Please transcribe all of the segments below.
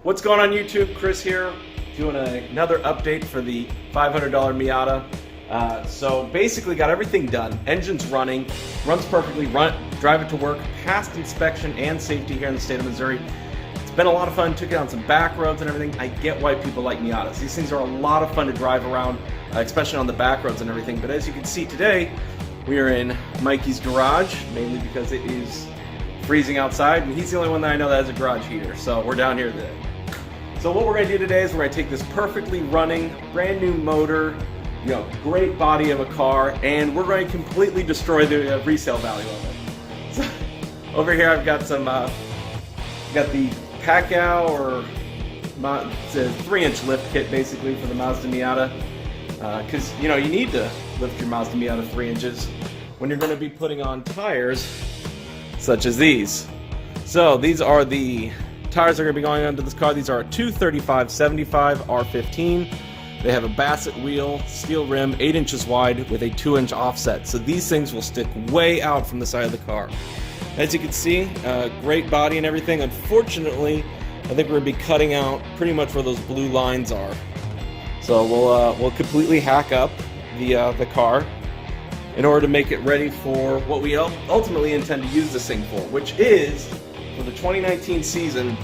What's going on YouTube? Chris here, doing another update for the $500 Miata. So basically got everything done. Engine's running, runs perfectly, drive it to work, passed inspection and safety here in the state of Missouri. It's been a lot of fun, took it on some back roads and everything. I get why people like Miatas. These things are a lot of fun to drive around, especially on the back roads and everything. But as you can see today, we are in Mikey's garage, mainly because it is freezing outside, and he's the only one that I know that has a garage heater. So we're down here today. So what we're going to do today is we're going to take this perfectly running, brand new motor, great body of a car, and we're going to completely destroy the resale value of it. So, over here I've got some, got the PACO, or it's a 3-inch lift kit basically for the Mazda Miata, because you need to lift your Mazda Miata 3 inches when you're going to be putting on tires such as these. So these are the tires that are going to be going onto this car. These are a 235/75 R15. They have a Bassett wheel, steel rim, 8 inches wide with a 2-inch offset. So these things will stick way out from the side of the car. As you can see, great body and everything. Unfortunately, I think we're going to be cutting out pretty much where those blue lines are. So we'll completely hack up the car in order to make it ready for what we ultimately intend to use this thing for, which is, for the 2019 season,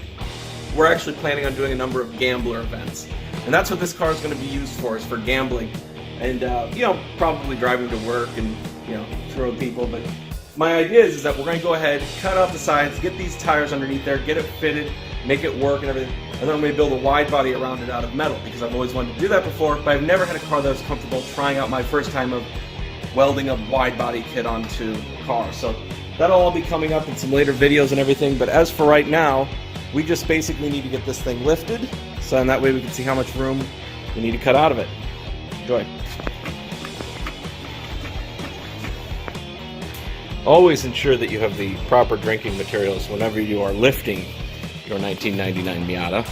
we're actually planning on doing a number of gambler events. And that's what this car is going to be used for, is for gambling. And, probably driving to work and, throw people. But my idea is that we're going to go ahead, cut off the sides, get these tires underneath there, get it fitted, make it work and everything. And then I'm going to build a wide body around it out of metal, because I've always wanted to do that before, but I've never had a car that was comfortable trying out my first time of welding a wide body kit onto a car. So that'll all be coming up in some later videos and everything, but as for right now, we just basically need to get this thing lifted, so in that way we can see how much room we need to cut out of it. Enjoy. Always ensure that you have the proper drinking materials whenever you are lifting your 1999 Miata.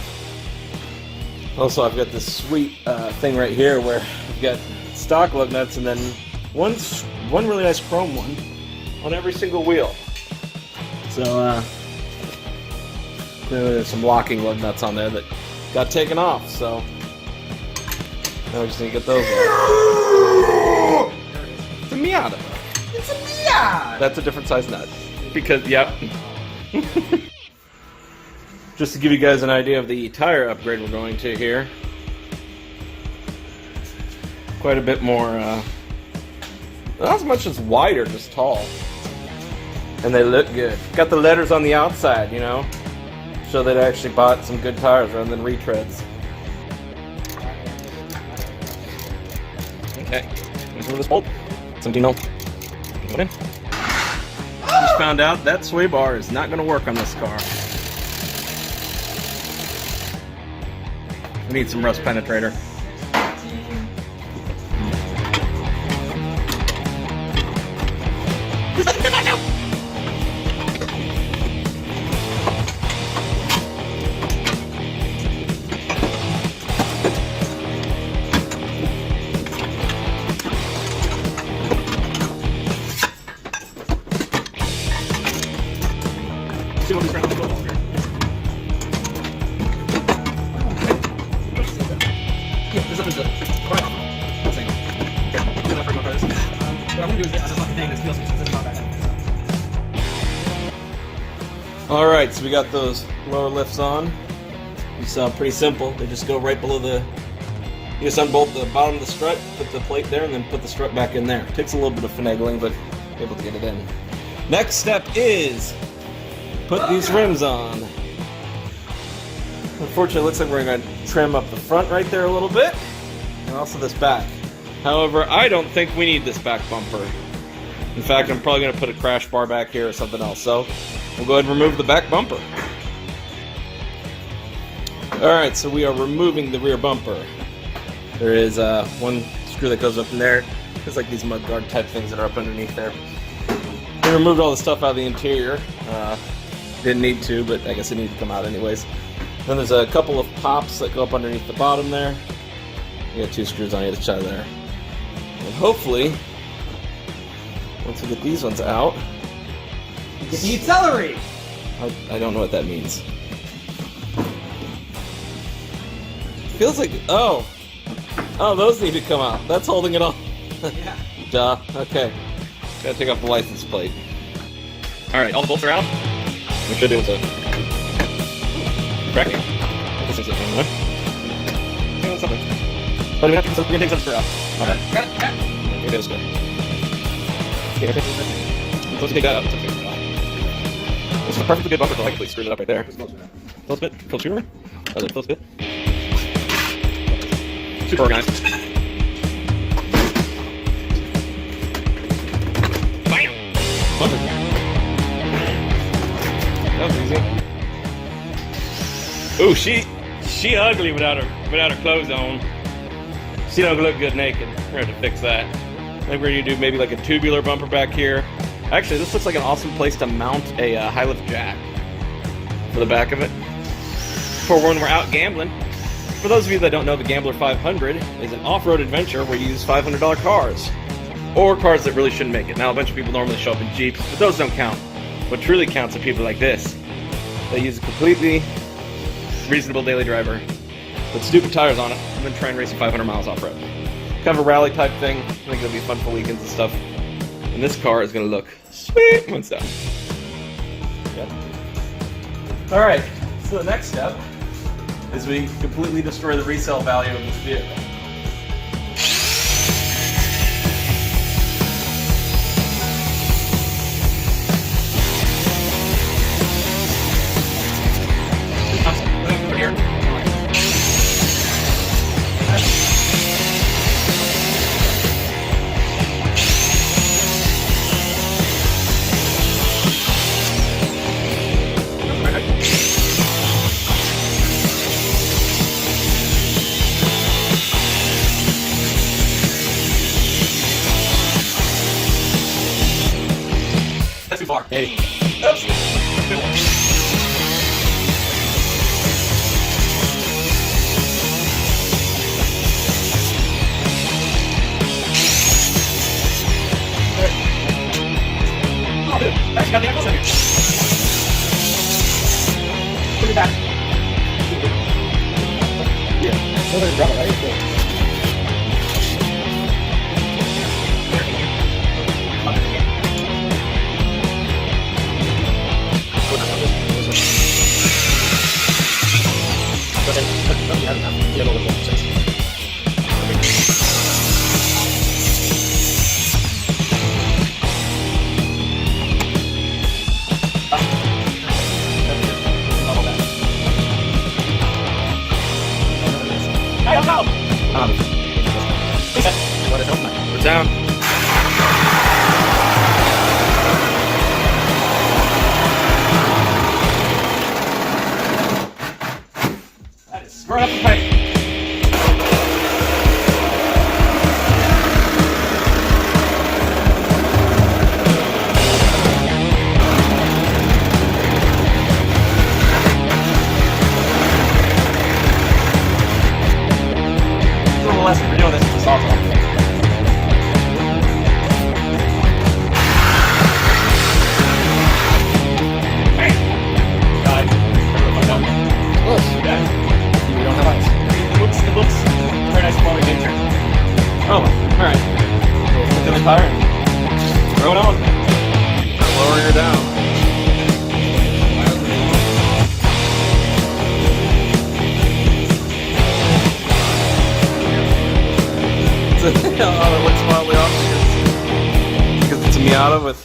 Also, I've got this sweet thing right here where I've got stock lug nuts and then one really nice chrome one on every single wheel. So there's some locking lug nuts on there that got taken off, so now we just need to get those out. It's a Miata. It's a Miata! That's a different size nut. Because, yep. Just to give you guys an idea of the tire upgrade we're going to here. Quite a bit more, not as much as wider, just tall. And they look good. Got the letters on the outside, show that I actually bought some good tires rather than retreads. Okay, here's this bolt. Some Dino. Put in. Just found out that sway bar is not going to work on this car. We need some rust penetrator. Alright, so we got those lower lifts on. It's pretty simple. They just go right below you just unbolt the bottom of the strut, put the plate there, and then put the strut back in there. It takes a little bit of finagling, but able to get it in. Next step is put these rims on. Unfortunately, it looks like we're going to trim up the front right there a little bit, and also this back. However, I don't think we need this back bumper. In fact, I'm probably going to put a crash bar back here or something else. So we'll go ahead and remove the back bumper. Alright, so we are removing the rear bumper. There is one screw that goes up in there. There's like these mud guard type things that are up underneath there. We removed all the stuff out of the interior. Didn't need to, but I guess it needed to come out anyways. Then there's a couple of pops that go up underneath the bottom there. You got 2 screws on either side there. And hopefully, once we get these ones out, Get the accelerate! I don't know what that means. Feels like, oh, those need to come out. That's holding it on. Yeah. Duh. Okay. Gotta take off the license plate. All right, all the bolts are out. Make sure there was a crack. This is it. Hang on, something. But we can take some screw out. All right. Got it. Okay, that's good. Okay, okay. Let's take that out. This is a perfectly good bumper to like screw it up right there. Close bit. Close screw. Other close bit. Super organized. Bam! Bumper. That was easy. Ooh, she ugly without her clothes on. She don't look good naked. We're gonna have to fix that. I think we're gonna do maybe like a tubular bumper back here. Actually, this looks like an awesome place to mount a high lift jack for the back of it for when we're out gambling. For those of you that don't know, the Gambler 500 is an off-road adventure where you use $500 cars or cars that really shouldn't make it. Now, a bunch of people normally show up in Jeeps, but those don't count. What truly counts are people like this. They use a completely reasonable daily driver with stupid tires on it and then try and race you 500 miles off-road. Kind of a rally type thing. I think it'll be fun for weekends and stuff. And this car is going to look sweet when it's done. Yep. All right, so the next step is we completely destroy the resale value of this vehicle. That's too far. Hey. Oops. Oh, dude. Actually got the ankles in here. Put it back. Yeah. Somebody drop it, right? I don't know. We're down. That is screwing up the pipe. Lesson for doing this is awesome. Hey! God. Close. Yeah. We don't have ice. It looks very nice quality nature. Oh, alright. Put the tire and throw it on. Lower her down. Oh, it looks wildly off because it's a Miata with.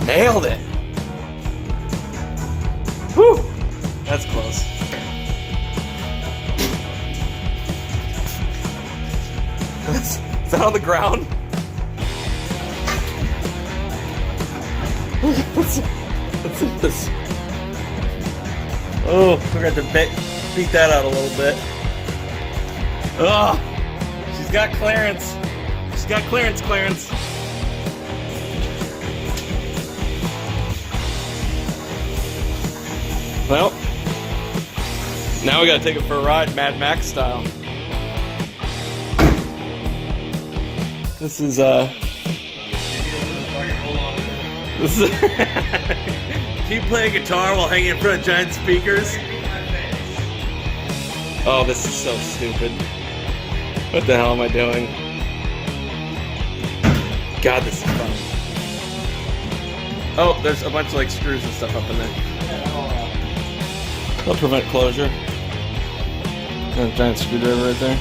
Nailed it! Whew! That's close. Is that on the ground? What's this? Oh, we're going to have to beat that out a little bit. Oh, she's got clearance. She's got clearance. Well, now we gotta take it for a ride, Mad Max style. This is Can you play a guitar while hanging in front of giant speakers? Oh, this is so stupid. What the hell am I doing? God, this is fun. Oh, there's a bunch of like screws and stuff up in there. That'll prevent closure. And a giant screwdriver right there.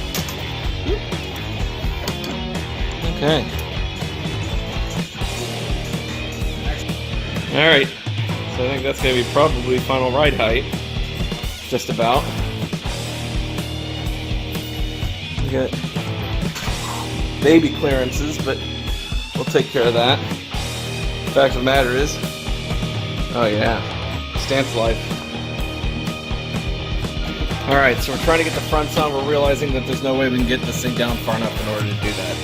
Okay. Alright. So I think that's going to be probably final ride height. Just about. We got baby clearances, but we'll take care of that. Fact of the matter is, oh yeah, stance life. Alright, so we're trying to get the fronts on. We're realizing that there's no way we can get this thing down far enough in order to do that.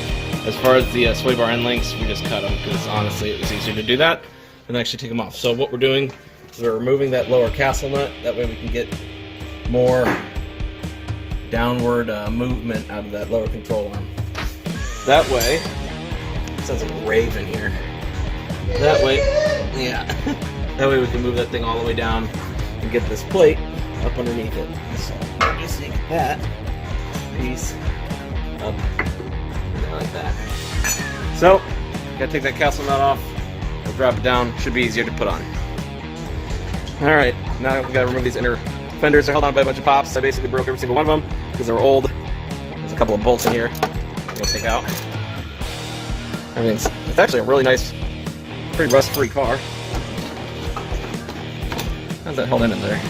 As far as the sway bar end links, we just cut them because honestly it was easier to do that than actually take them off. So what we're doing is we're removing that lower castle nut. That way we can get more downward movement out of that lower control arm. That way, sounds like a rave in here. That way, yeah. That way we can move that thing all the way down and get this plate up underneath it. So just take that piece up like that. So, gotta take that castle nut off. We'll drop it down. Should be easier to put on. Alright, now we gotta remove these inner fenders. They're held on by a bunch of pops. I basically broke every single one of them because they were old. There's a couple of bolts in here I'm gonna take out. It's actually a really nice, pretty rust-free car. How's that held in there?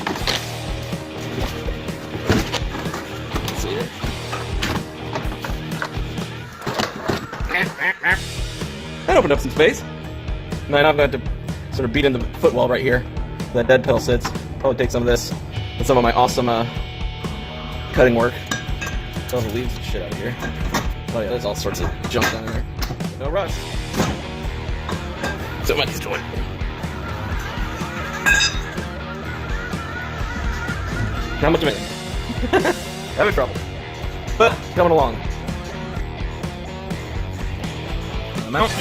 Let's see here. That opened up some space. Now I've got to sort of beat in the footwell right here. That dead pedal sits. Probably take some of this and some of my awesome cutting work. All the leaves and shit out of here. Oh yeah, there's all sorts of junk down in there. No rust. So what he's doing. Not much of it. Having trouble. But coming along. Mount.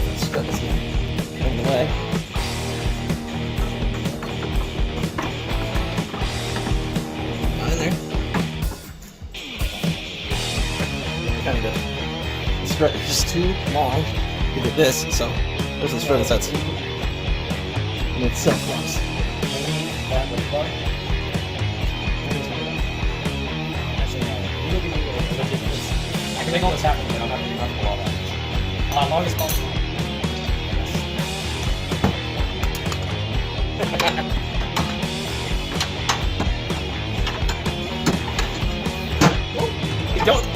Let's cut this out of the way. Not in there. Kind of the strut is just too long to get this, so there's the strut that's and it's so close. I can make all this happen, but I'm not going to be comfortable all that. Long as possible.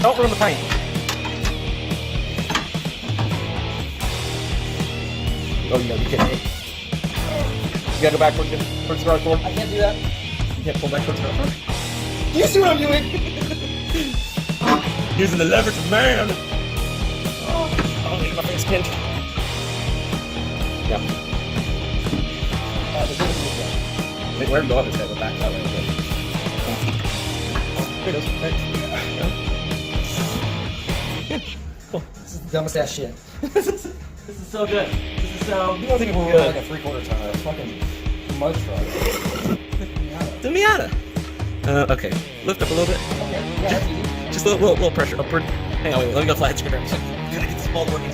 Don't ruin the paint. Oh, you gotta be kidding me. You gotta go back towards the garage door. I can't do that. You can't pull back towards the garage door. You see what I'm doing? Using the leverage of man. Oh, look at my face pinched. Yeah. Wait, where to go up is gotta go back that way. There it is. Right. Yeah. Cool. This is the dumbest ass shit. This is so good. This is so You don't think it will good. like a 3/4 ton of fucking mud truck. The Miata. Okay. Lift up a little bit. Okay, yeah, that's easy. Just a little pressure upward. Hang on, wait, let me go flathead screwdriver. So, gotta get this ball working.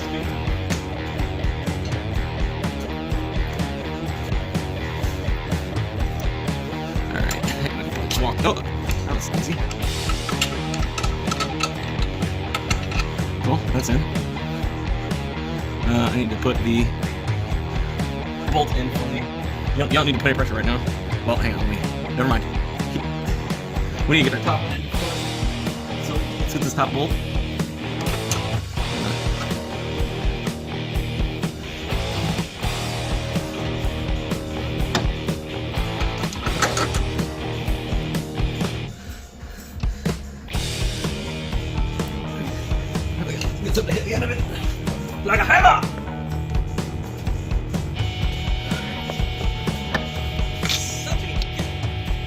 Alright. Walk. Oh, that was easy. Cool, that's in. I need to put the bolt in for me. You don't need to put any pressure right now. Well, hang on, never mind. We need to get our top in. So let's get this top bolt. Get something to hit the end of it. Like a hammer!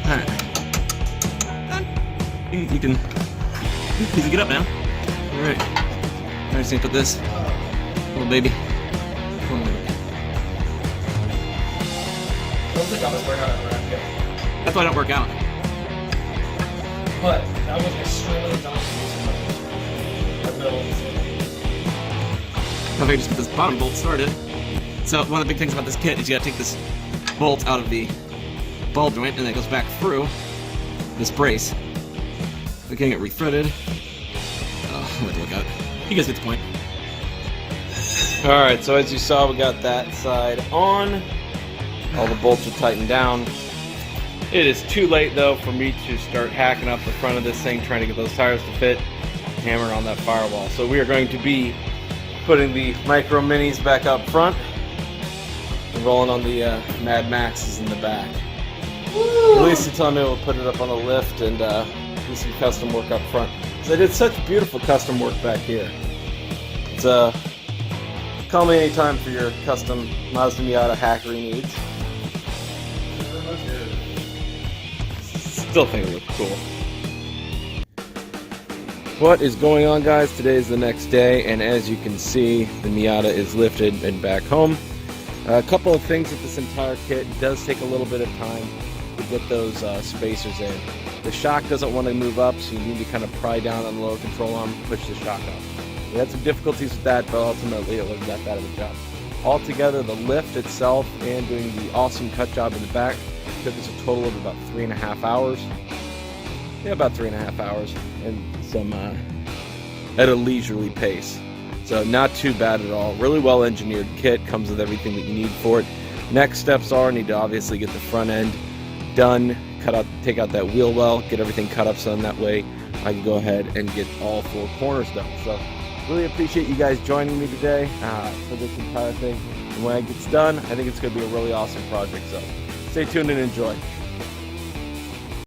Alright. Done. You can get up now. Alright. I just need to put this Little baby. What's the dumbest workout I've ever had? That's why I don't work out. But that was extremely dumb to do If I just get this bottom bolt started. So one of the big things about this kit is you gotta take this bolt out of the ball joint and then it goes back through this brace. We're getting it refritted. Oh, I'm gonna look out. You guys get the point. Alright, so as you saw, we got that side on. All the bolts are tightened down. It is too late though for me to start hacking up the front of this thing, trying to get those tires to fit, hammering on that firewall. So we are going to be putting the Micro Minis back up front and rolling on the Mad Maxes in the back. Woo! At least until I'm able to put it up on a lift and do some custom work up front. Because I did such beautiful custom work back here. It's call me anytime for your custom Mazda Miata hackery needs. Still think it looks cool. What is going on, guys? Today is the next day, and as you can see, the Miata is lifted and back home. A couple of things with this entire kit. It does take a little bit of time to get those spacers in. The shock doesn't want to move up, so you need to kind of pry down on the lower control arm, push the shock up. We had some difficulties with that, but ultimately it wasn't that bad of a job. Altogether, the lift itself and doing the awesome cut job in the back took us a total of about 3.5 hours. Yeah, about 3.5 hours, and some at a leisurely pace. So not too bad at all. Really well engineered kit, comes with everything that you need for it. Next steps are, need to obviously get the front end done, take out that wheel well, get everything cut up so in that way I can go ahead and get all 4 corners done. So really appreciate you guys joining me today for this entire thing. And when it gets done, I think it's going to be a really awesome project. So stay tuned and enjoy.